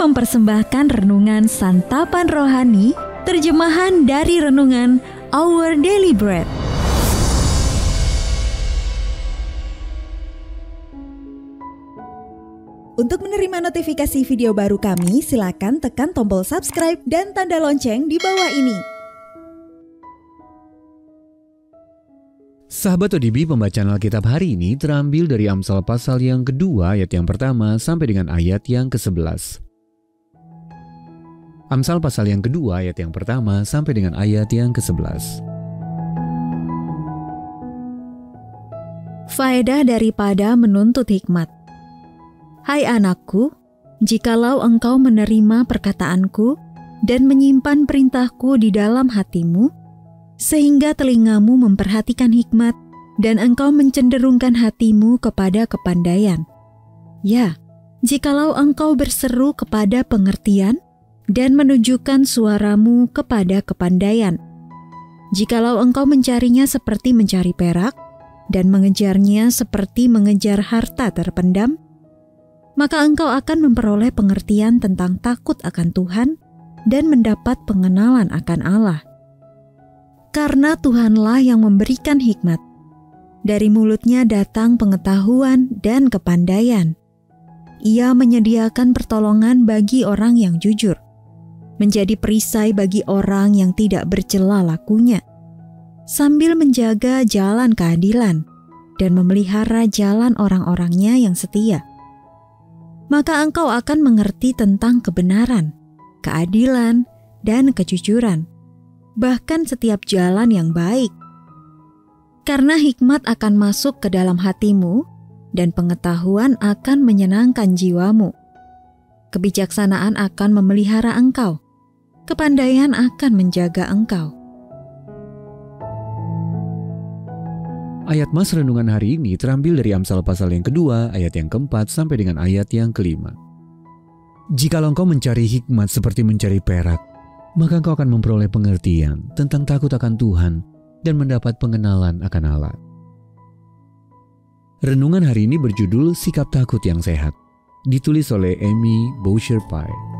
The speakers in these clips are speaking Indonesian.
mempersembahkan renungan Santapan Rohani, terjemahan dari renungan Our Daily Bread. Untuk menerima notifikasi video baru kami, silakan tekan tombol subscribe dan tanda lonceng di bawah ini. Sahabat ODB, pembacaan Alkitab hari ini terambil dari Amsal pasal yang kedua ayat yang pertama sampai dengan ayat yang ke-11. Amsal pasal yang kedua ayat yang pertama sampai dengan ayat yang ke-11. Faedah daripada menuntut hikmat. Hai anakku, jikalau engkau menerima perkataanku dan menyimpan perintahku di dalam hatimu, sehingga telingamu memperhatikan hikmat dan engkau mencenderungkan hatimu kepada kepandaian. Ya, jikalau engkau berseru kepada pengertian dan menunjukkan suaramu kepada kepandaian. Jikalau engkau mencarinya seperti mencari perak dan mengejarnya seperti mengejar harta terpendam, maka engkau akan memperoleh pengertian tentang takut akan Tuhan dan mendapat pengenalan akan Allah. Karena Tuhanlah yang memberikan hikmat. Dari mulutnya datang pengetahuan dan kepandaian. Ia menyediakan pertolongan bagi orang yang jujur, menjadi perisai bagi orang yang tidak bercela lakunya, sambil menjaga jalan keadilan dan memelihara jalan orang-orangnya yang setia. Maka engkau akan mengerti tentang kebenaran, keadilan, dan kejujuran, bahkan setiap jalan yang baik. Karena hikmat akan masuk ke dalam hatimu, dan pengetahuan akan menyenangkan jiwamu. Kebijaksanaan akan memelihara engkau, kepandaian akan menjaga engkau. Ayat mas renungan hari ini terambil dari Amsal pasal yang kedua ayat yang keempat sampai dengan ayat yang kelima. Jikalau engkau mencari hikmat seperti mencari perak, maka engkau akan memperoleh pengertian tentang takut akan Tuhan dan mendapat pengenalan akan Allah. Renungan hari ini berjudul Sikap Takut yang Sehat, ditulis oleh Amy Boucher-Pye.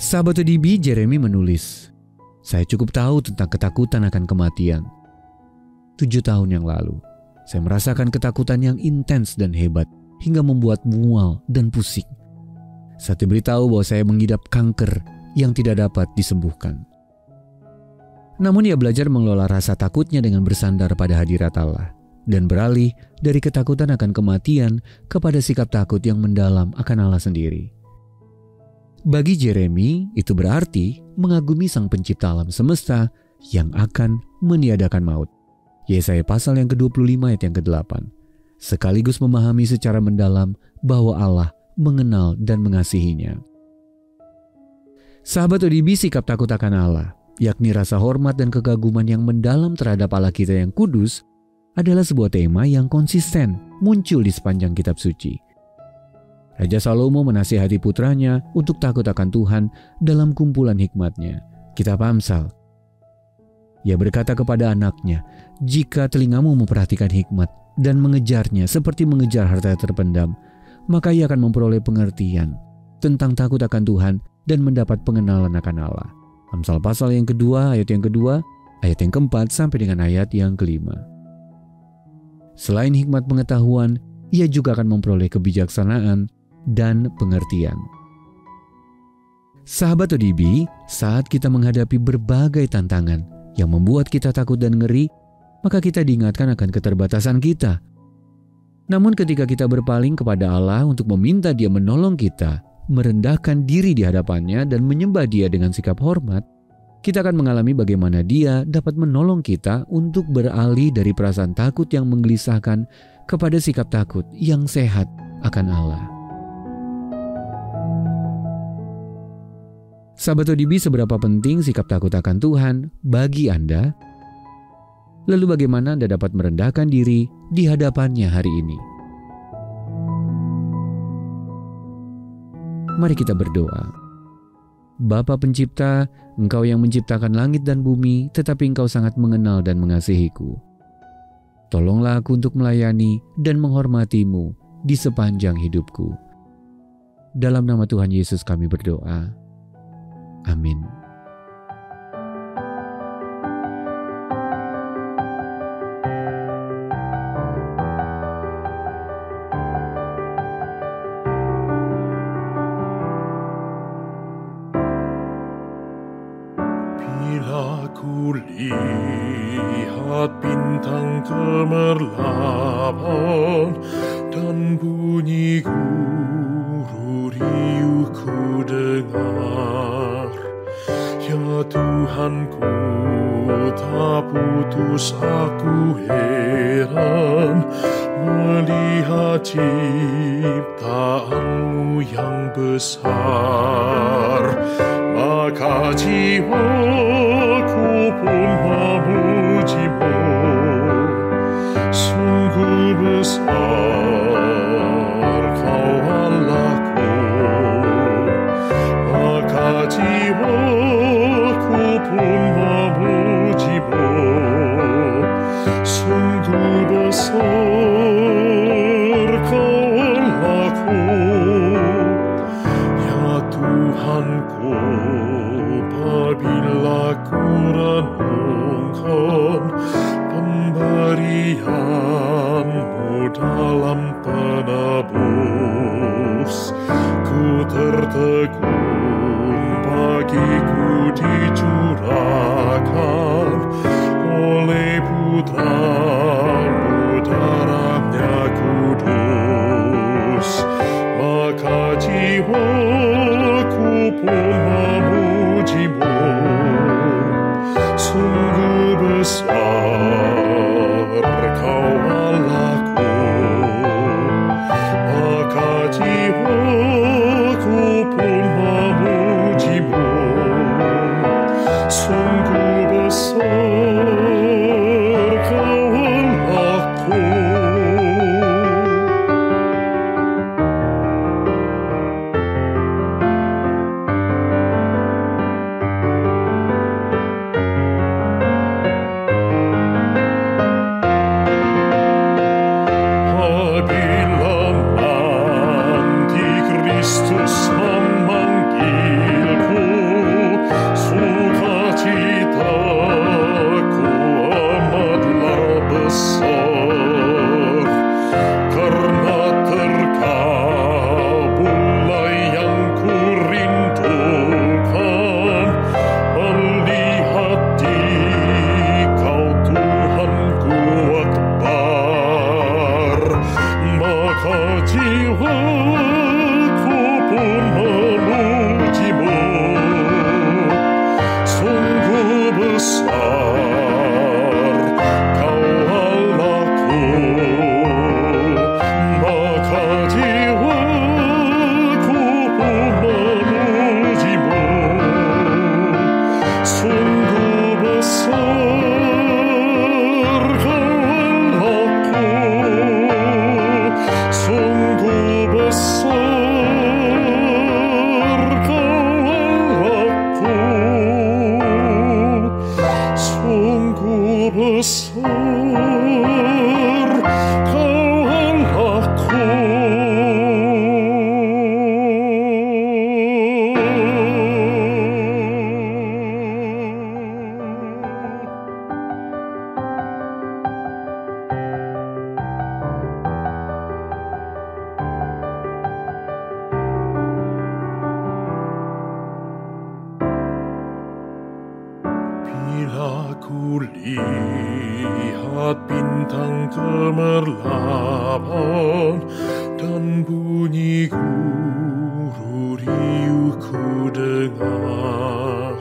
Sahabat ODB, Jeremy menulis, saya cukup tahu tentang ketakutan akan kematian. 7 tahun yang lalu, saya merasakan ketakutan yang intens dan hebat hingga membuat mual dan pusing saat diberitahu bahwa saya mengidap kanker yang tidak dapat disembuhkan. Namun ia belajar mengelola rasa takutnya dengan bersandar pada hadirat Allah dan beralih dari ketakutan akan kematian kepada sikap takut yang mendalam akan Allah sendiri. Bagi Jeremy, itu berarti mengagumi Sang Pencipta alam semesta yang akan meniadakan maut. Yesaya pasal yang ke-25 ayat yang ke-8. Sekaligus memahami secara mendalam bahwa Allah mengenal dan mengasihinya. Sahabat ODB, sikap takut akan Allah, yakni rasa hormat dan kekaguman yang mendalam terhadap Allah kita yang kudus, adalah sebuah tema yang konsisten muncul di sepanjang kitab suci. Raja Salomo menasihati putranya untuk takut akan Tuhan dalam kumpulan hikmatnya, Kitab Amsal. Ia berkata kepada anaknya, jika telingamu memperhatikan hikmat dan mengejarnya seperti mengejar harta terpendam, maka ia akan memperoleh pengertian tentang takut akan Tuhan dan mendapat pengenalan akan Allah. Amsal pasal yang kedua, ayat yang kedua, ayat yang keempat sampai dengan ayat yang kelima. Selain hikmat pengetahuan, ia juga akan memperoleh kebijaksanaan dan pengertian. Sahabat ODB, saat kita menghadapi berbagai tantangan yang membuat kita takut dan ngeri, maka kita diingatkan akan keterbatasan kita. Namun ketika kita berpaling kepada Allah untuk meminta Dia menolong kita, merendahkan diri di hadapannya dan menyembah Dia dengan sikap hormat, kita akan mengalami bagaimana Dia dapat menolong kita untuk beralih dari perasaan takut yang menggelisahkan kepada sikap takut yang sehat akan Allah. Sahabat ODB, seberapa penting sikap takut akan Tuhan bagi Anda? Lalu bagaimana Anda dapat merendahkan diri di hadapannya hari ini? Mari kita berdoa. Bapa Pencipta, Engkau yang menciptakan langit dan bumi, tetapi Engkau sangat mengenal dan mengasihiku. Tolonglah aku untuk melayani dan menghormati-Mu di sepanjang hidupku. Dalam nama Tuhan Yesus kami berdoa. Amin. Bila ku lihat bintang gemerlapan dan bunyi guru riuh ku dengar, ya Tuhanku, tak putus aku heran melihat ciptaanmu yang besar. Maka jiwaku pun memuji-Mu, sungguh besar Kau Allahku. Maka jiwaku pun memuji-Mu, sungguh besar Kau Allahku. Ya Tuhanku, apabila ku renungkan pemberian-Mu dalam penebus, ku tertegun bagiku dicurahkan oleh Putra-Mu darahnya kudus. Maka jiwaku pun memuji-Mu, sungguh besar Kau Allahku. Maka jiwaku pun memuji-Mu, sungguh besar Kau Allahku. Bila ku lihat bintang gemerlapan dan bunyi guru riuh ku dengar,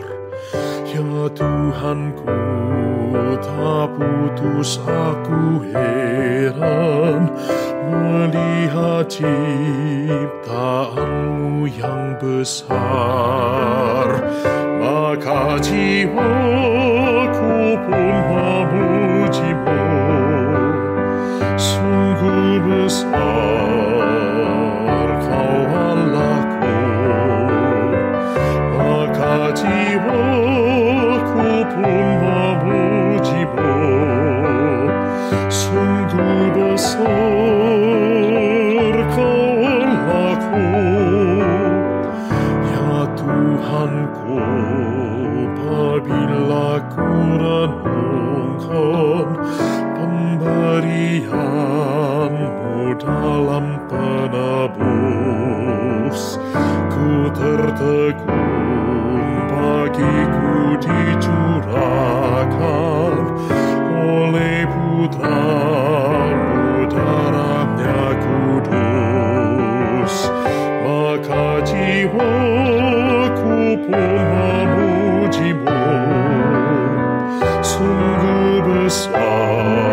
ya Tuhanku, tak putus aku heran melihat ciptaanmu yang besar. Maka jiwaku pun memuji-Mu, sungguh besar Kau Allahku. Maka jiwaku pun memuji-Mu, sungguh besar apabila ku renungkan pemberianmu dalam penebus. Ku tertegun bagiku dicurahkan oleh Putra-Mu, darahnya kudus. Maka jiwaku pun memuji-Mu, sungguh besar